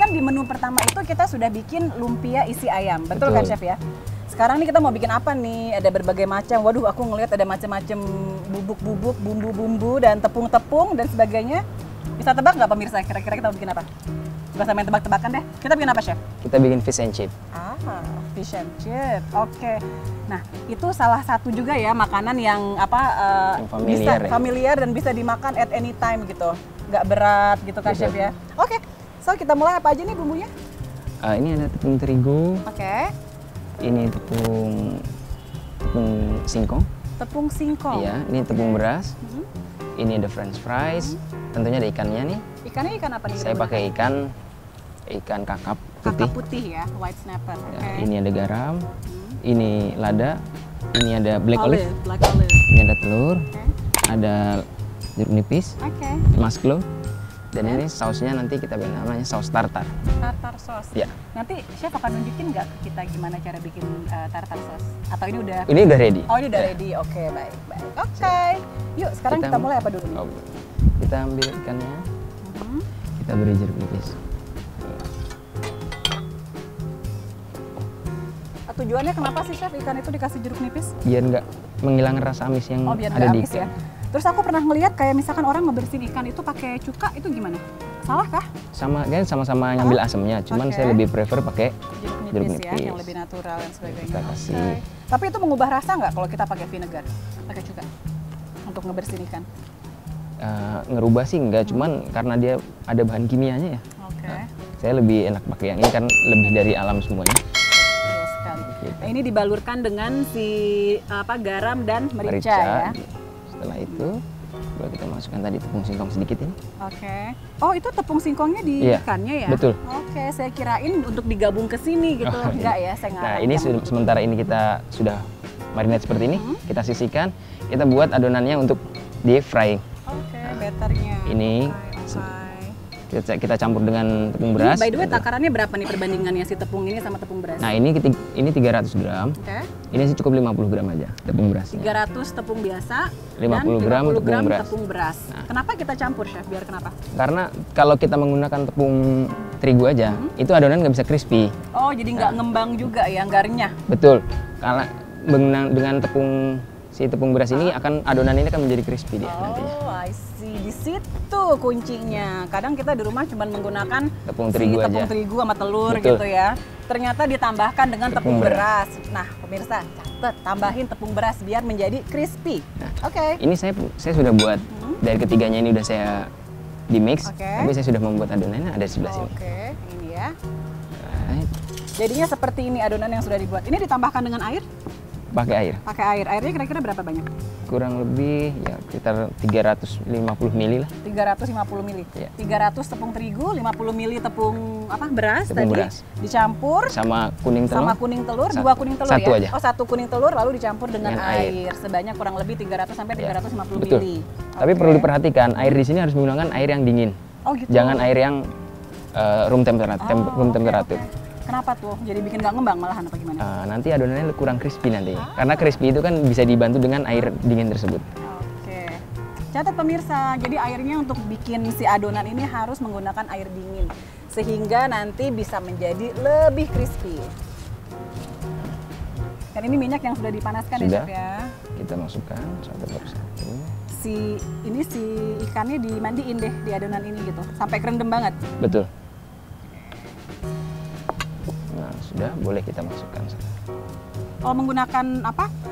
kan di menu pertama itu kita sudah bikin lumpia isi ayam, betul kan Chef ya? Sekarang nih kita mau bikin apa nih? Ada berbagai macam. Waduh, aku ngelihat ada macam-macam bubuk-bubuk, bumbu-bumbu dan tepung-tepung dan sebagainya. Bisa tebak nggak pemirsa? Kira-kira kita mau bikin apa? Gak usah main tebak-tebakan deh. Kita bikin apa, Chef? Kita bikin fish and chip. Fish and chip. Oke. Nah, itu salah satu juga ya makanan yang apa yang familiar, bisa familiar dan bisa dimakan at any time gitu. Nggak berat gitu kan, Chef ya? Oke. So, kita mulai apa aja nih bumbunya? Ini ada tepung terigu. Oke. Ini tepung singkong. Tepung singkong. Iya, ini tepung beras. Ini ada french fries. Tentunya ada ikannya nih. Ikannya ikan apa nih? Saya pakai ikan kakap putih. Kakap putih ya, white snapper. Ya, ini ada garam. Ini lada. Ini ada black olive. Black olive. Ini ada telur. Ada jeruk nipis. Mas clove. Dan ini sausnya nanti kita bikin namanya saus tartar. Tartar sauce. Ya. Nanti chef akan nunjukin nggak ke kita gimana cara bikin tartar sauce? Atau ini udah? Ini udah ready. Oh, ini udah ready. Oke, baik. Oke. Yuk, sekarang kita mulai apa dulu nih? Kita ambil ikannya. Kita beri jeruk nipis. Tujuannya kenapa sih chef ikan itu dikasih jeruk nipis? Biar nggak menghilangkan rasa amis yang biar ada di amis ikan. Ya. Terus aku pernah ngeliat kayak misalkan orang ngebersihin ikan itu pakai cuka, itu gimana? Salah kah? Sama-sama ngambil asamnya, cuman saya lebih prefer pakai jeruk nipis ya, yang lebih natural dan sebagainya. Kita kasih. Tapi itu mengubah rasa nggak kalau kita pakai vinegar, pakai cuka untuk ngebersihin ikan? Ngerubah sih enggak, cuman karena dia ada bahan kimianya ya. Saya lebih enak pakai yang ini kan lebih dari alam semuanya. Nah, ini dibalurkan dengan garam dan merica ya. Setelah itu baru kita masukkan tadi tepung singkong sedikit ini. Oh, itu tepung singkongnya di ikannya ya? Betul. Saya kirain untuk digabung ke sini gitu. Enggak ya, saya nggak. Nah, ini sementara ini kita sudah marinate seperti ini, kita sisihkan, kita buat adonannya untuk di frying. Batternya. Ini kita campur dengan tepung beras. By the way, takarannya berapa nih perbandingannya si tepung ini sama tepung beras? Nah, ini 300 gram. Ini sih cukup 50 gram aja tepung beras. 300 tepung biasa 50 gram tepung beras. Nah, kenapa kita campur, Chef? Biar kenapa? Karena kalau kita menggunakan tepung terigu aja, itu adonan nggak bisa crispy. Oh, jadi nggak ngembang juga ya, nggak renyah? Betul. Karena dengan tepung beras ini adonan ini akan menjadi crispy dia nantinya. Oh, I see. Di situ kuncinya. Kadang kita di rumah cuma menggunakan tepung terigu sama telur. Betul. Gitu ya. Ternyata ditambahkan dengan tepung beras. Nah, pemirsa, catat tambahin tepung beras biar menjadi crispy. Nah, ini saya sudah buat dari ketiganya ini udah saya di mix. Tapi saya sudah membuat adonannya ada di sebelah sini. Ini ya. Jadinya seperti ini adonan yang sudah dibuat. Ini ditambahkan dengan air? Pakai air. Airnya kira-kira berapa banyak? Kurang lebih ya sekitar 350 ml lah. 350 ml. 300 tepung terigu, 50 ml tepung beras dicampur sama kuning telur. 2 kuning telur satu ya. Aja. Oh, 1 kuning telur lalu dicampur dengan air sebanyak kurang lebih 300 sampai 350 Betul. ml. Tapi perlu diperhatikan, air di sini harus menggunakan air yang dingin. Oh, gitu. Jangan air yang room temperatur. Kenapa tuh? Jadi bikin nggak ngembang malahan apa gimana? Nanti adonannya kurang crispy nanti. Karena crispy itu kan bisa dibantu dengan air dingin tersebut. Catat pemirsa, jadi airnya untuk bikin si adonan ini harus menggunakan air dingin. Sehingga nanti bisa menjadi lebih crispy. Dan ini minyak yang sudah dipanaskan ya, Chef ya? Kita masukkan satu persatu. Si ikannya dimandiin deh di adonan ini gitu, sampai kerendam banget. Betul. Sudah, boleh kita masukkan. Kalau menggunakan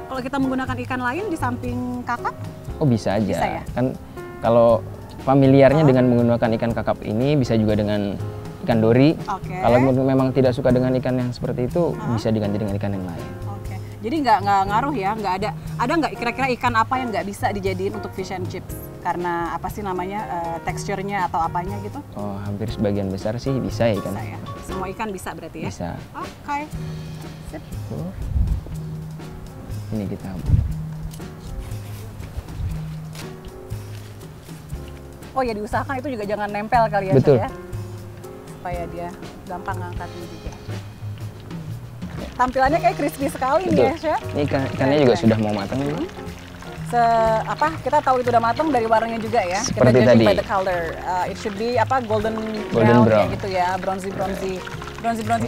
kalau kita menggunakan ikan lain di samping kakap? Oh, bisa aja. Bisa ya? Kan kalau familiarnya dengan menggunakan ikan kakap ini bisa juga dengan ikan dori. Kalau memang tidak suka dengan ikan yang seperti itu, bisa diganti dengan ikan yang lain. Jadi nggak ngaruh ya, nggak ada nggak kira-kira ikan apa yang nggak bisa dijadiin untuk fish and chips? Karena apa sih namanya, teksturnya atau apanya gitu? Oh, hampir sebagian besar sih bisa ya ikan. Bisa ya? Semua ikan bisa berarti ya? Bisa. Sip. Ini kita. Oh ya, diusahakan itu juga jangan nempel kali ya, Betul. Chef ya? Supaya dia gampang ngangkatnya juga. Tampilannya kayak crispy sekali. Betul. Nih ya, Chef. Ini ikannya juga sudah mau matang. kita tahu itu udah matang dari warnanya juga ya. Seperti kita judging tadi. by the color. It should be golden Golden brown brown. kayak gitu ya, bronzy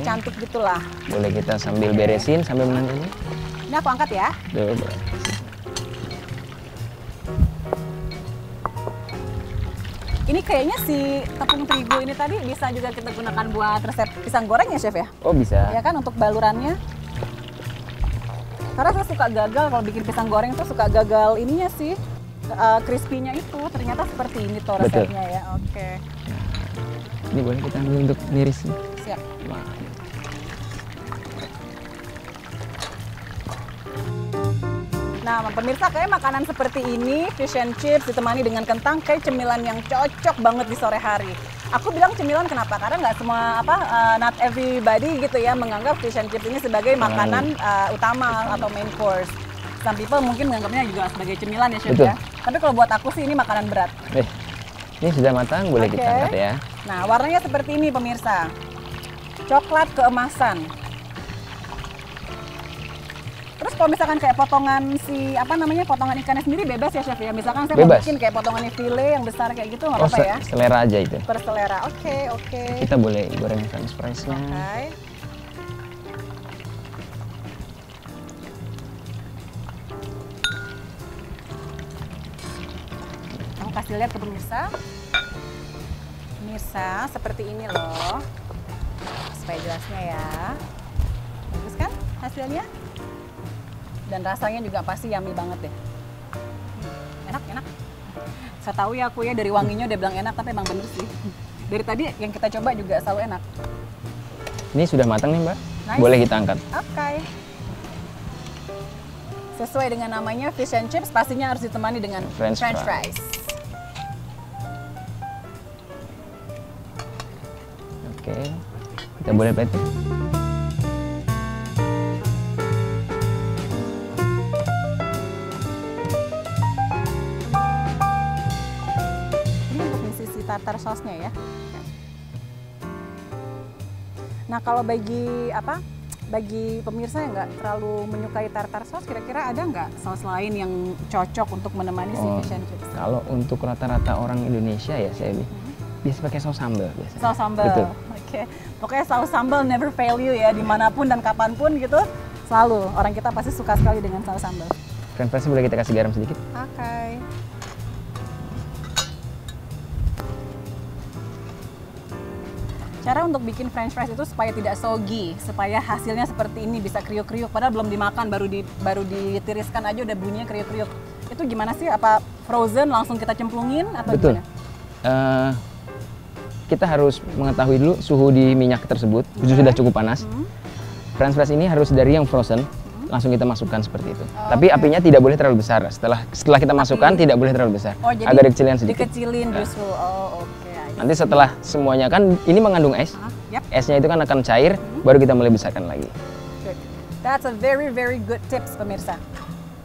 cantik gitulah. Boleh kita sambil beresin sambil menantinya. Ini aku angkat ya. Coba. Ini kayaknya si tepung terigu ini tadi bisa juga kita gunakan buat resep pisang goreng ya, Chef ya? Oh, bisa. Ya kan, untuk balurannya. Karena saya suka gagal kalau bikin pisang goreng tuh, suka gagal ininya sih, crispy-nya itu. Ternyata seperti ini tuh Betul. resepnya ya. Oke. Ini boleh kita ambil untuk miris. Siap. Wah. Nah, pemirsa, kayak makanan seperti ini, fish and chips ditemani dengan kentang, kayak cemilan yang cocok banget di sore hari. Aku bilang cemilan kenapa? Karena nggak semua not everybody gitu ya menganggap fish and chips ini sebagai makanan utama atau main course. Some people mungkin menganggapnya juga sebagai cemilan ya, Chef Betul. ya. Tapi kalau buat aku sih ini makanan berat. Ini sudah matang, boleh kita angkat ya. Nah, warnanya seperti ini pemirsa. Coklat keemasan. Terus kalau misalkan kayak potongan potongan ikannya sendiri bebas ya, Chef ya. Misalkan saya mau Bebas. bikin kayak potongannya file yang besar kayak gitu, nggak apa-apa ya. Selera aja itu. Berselera. Oke. Kita boleh goreng french fries-nya. Oke. Aku kasih lihat ke pemirsa. Pemirsa, seperti ini loh. Supaya jelasnya ya. Bagus kan hasilnya? Dan rasanya juga pasti yummy banget deh. Enak. Saya tahu ya aku ya, dari wanginya udah bilang enak, tapi emang bener sih. Dari tadi yang kita coba juga selalu enak. Ini sudah matang nih, Mbak. Nice. Boleh kita angkat. Oke. Sesuai dengan namanya fish and chips, pastinya harus ditemani dengan French fries. Oke. Kita boleh plating. Ini untuk mengisi tartar sausnya ya. Nah, kalau bagi pemirsa yang nggak terlalu menyukai tartar saus, kira-kira ada nggak saus lain yang cocok untuk menemani si fish and chips? Kalau untuk rata-rata orang Indonesia ya, saya biasa pakai saus sambal biasanya. Saus sambal. Betul. Oke. Pokoknya saus sambal never fail you ya, dimanapun dan kapanpun gitu. Selalu orang kita pasti suka sekali dengan saus sambal. French fries boleh kita kasih garam sedikit. Oke. Cara untuk bikin french fries itu supaya tidak soggy, supaya hasilnya seperti ini, bisa kriuk-kriuk, padahal belum dimakan, baru ditiriskan aja udah bunyinya kriuk-kriuk. Itu gimana sih? Apa frozen langsung kita cemplungin atau Betul. gimana? Kita harus mengetahui dulu suhu di minyak tersebut, sudah cukup panas. French fries ini harus dari yang frozen, langsung kita masukkan seperti itu. Tapi apinya tidak boleh terlalu besar. Setelah kita masukkan tidak boleh terlalu besar. Oh, jadi agak dikecilin sedikit. Dikecilin justru. Oh, oke. Nanti setelah semuanya kan ini mengandung es. Yep. Esnya itu kan akan cair, baru kita mulai besarkan lagi. Good. That's a very good tips pemirsa.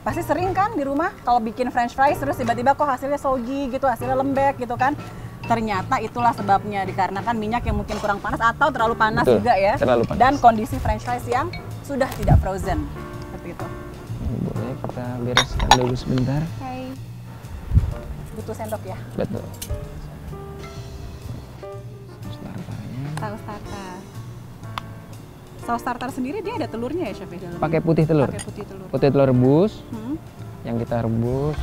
Pasti sering kan di rumah kalau bikin french fries terus tiba-tiba kok hasilnya soggy gitu, hasilnya lembek gitu kan. Ternyata itulah sebabnya, dikarenakan minyak yang mungkin kurang panas atau terlalu panas. Betul, juga ya. terlalu panas. Dan kondisi french fries yang sudah tidak frozen. Seperti itu. Ini boleh kita bereskan dulu sebentar. Oke. Butuh sendok ya? Betul. Saus tartar. Saus tartar sendiri dia ada telurnya ya, Chef? Pakai putih telur. Pakai putih telur. Putih telur rebus. Yang kita rebus.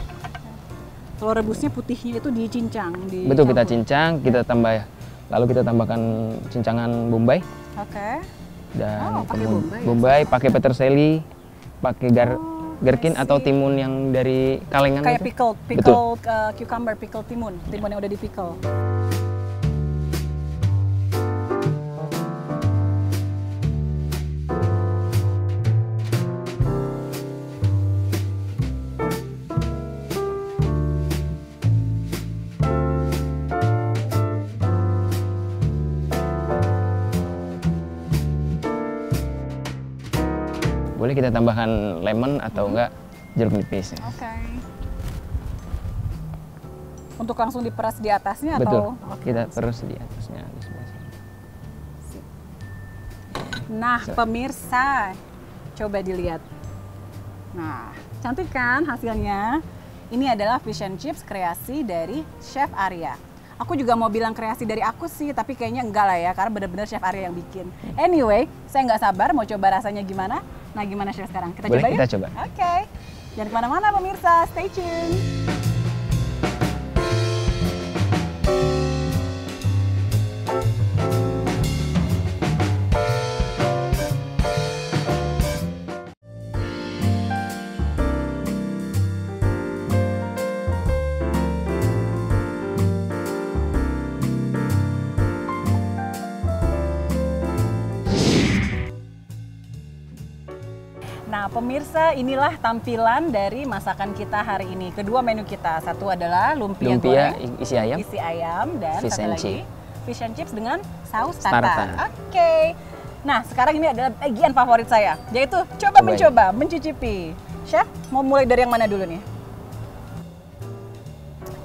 Telur rebusnya putihnya itu dicincang. Betul, kita cincang, kita tambah. Lalu kita tambahkan cincangan bombay. Oke. Dan pakai bombay, pakai peterseli, pakai gherkin atau timun yang dari kalengan. Kayak itu. pickle cucumber, pickle timun yang udah di pickle. Boleh kita tambahkan lemon atau enggak jeruk nipis. Oke. Untuk langsung diperas di atasnya Betul. atau? Kita peras di atasnya. Di sebelah sini. Nah, pemirsa, coba dilihat. Nah, cantik kan hasilnya? Ini adalah fish and chips kreasi dari Chef Arya. Aku juga mau bilang kreasi dari aku sih, tapi kayaknya enggak lah ya, karena benar-benar Chef Arya yang bikin. Anyway, saya nggak sabar mau coba rasanya gimana. Nah, gimana Chef sekarang? Kita Boleh, coba yuk? kita coba. Oke. Jangan kemana-mana pemirsa, stay tune. Nah, pemirsa, inilah tampilan dari masakan kita hari ini. Kedua menu kita, satu adalah lumpia goreng, isi ayam, dan fish satu and lagi chip. fish and chips dengan saus Tartar. tartar. Oke. Nah, sekarang ini adalah bagian favorit saya, yaitu mencoba, mencicipi. Chef, mau mulai dari yang mana dulu nih?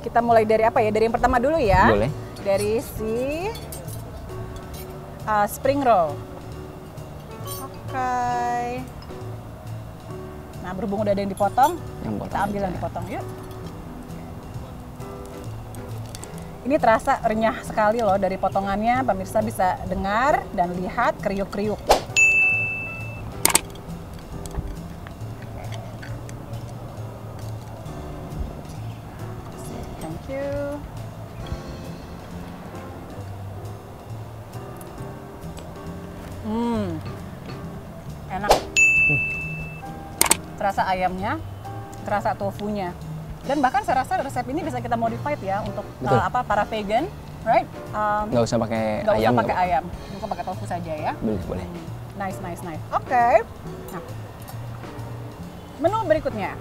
Kita mulai dari apa ya? Dari yang pertama dulu ya. Boleh. Dari si spring roll. Oke. Nah, berhubung udah ada yang dipotong, kita ambil yang dipotong yuk. Ini terasa renyah sekali loh dari potongannya, pemirsa bisa dengar dan lihat kriuk-kriuk. Thank you. Enak. Terasa ayamnya, terasa tofunya, dan bahkan saya rasa resep ini bisa kita modified ya untuk para vegan, right? Nggak usah pakai Nggak ayam. usah pakai ayam, cukup pakai tofu saja ya. Boleh. Nice. Oke. Nah, menu berikutnya.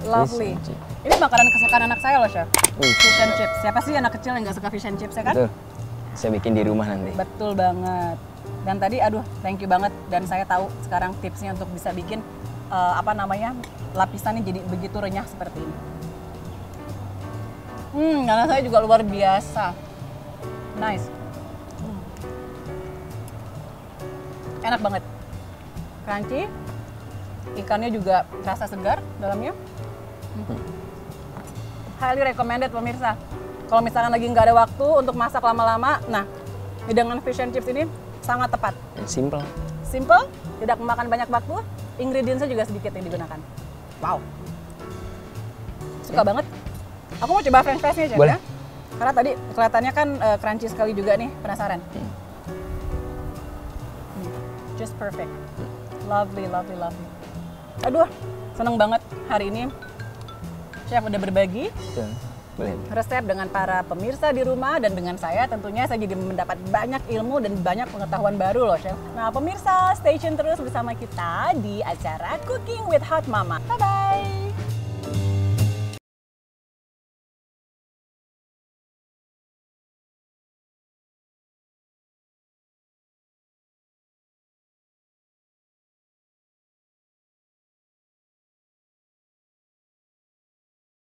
Lovely. Ini makanan kesukaan anak saya loh, Chef. Fish and chips. Siapa sih anak kecil yang nggak suka fish and chips ya kan? Betul. Saya bikin di rumah nanti. Betul banget. Dan tadi, aduh, thank you banget. Dan saya tahu sekarang tipsnya untuk bisa bikin lapisannya jadi begitu renyah seperti ini. Karena saya juga luar biasa. Nice. Enak banget. Crunchy. Ikannya juga rasa segar dalamnya. Highly recommended pemirsa. Kalau misalkan lagi nggak ada waktu untuk masak lama-lama, nah hidangan fish and chips ini sangat tepat. Simple. Simple, tidak memakan banyak waktu, ingredientsnya juga sedikit yang digunakan. Wow. Suka banget. Aku mau coba french fries-nya, Chef, ya. Karena tadi kelihatannya kan crunchy sekali juga nih, penasaran. Just perfect. Lovely. Aduh, seneng banget hari ini Chef udah berbagi resep dengan para pemirsa di rumah dan dengan saya. Tentunya saya jadi mendapat banyak ilmu dan banyak pengetahuan baru loh, Chef. Nah, pemirsa, stay tune terus bersama kita di acara Cooking with Hot Mama. Bye-bye!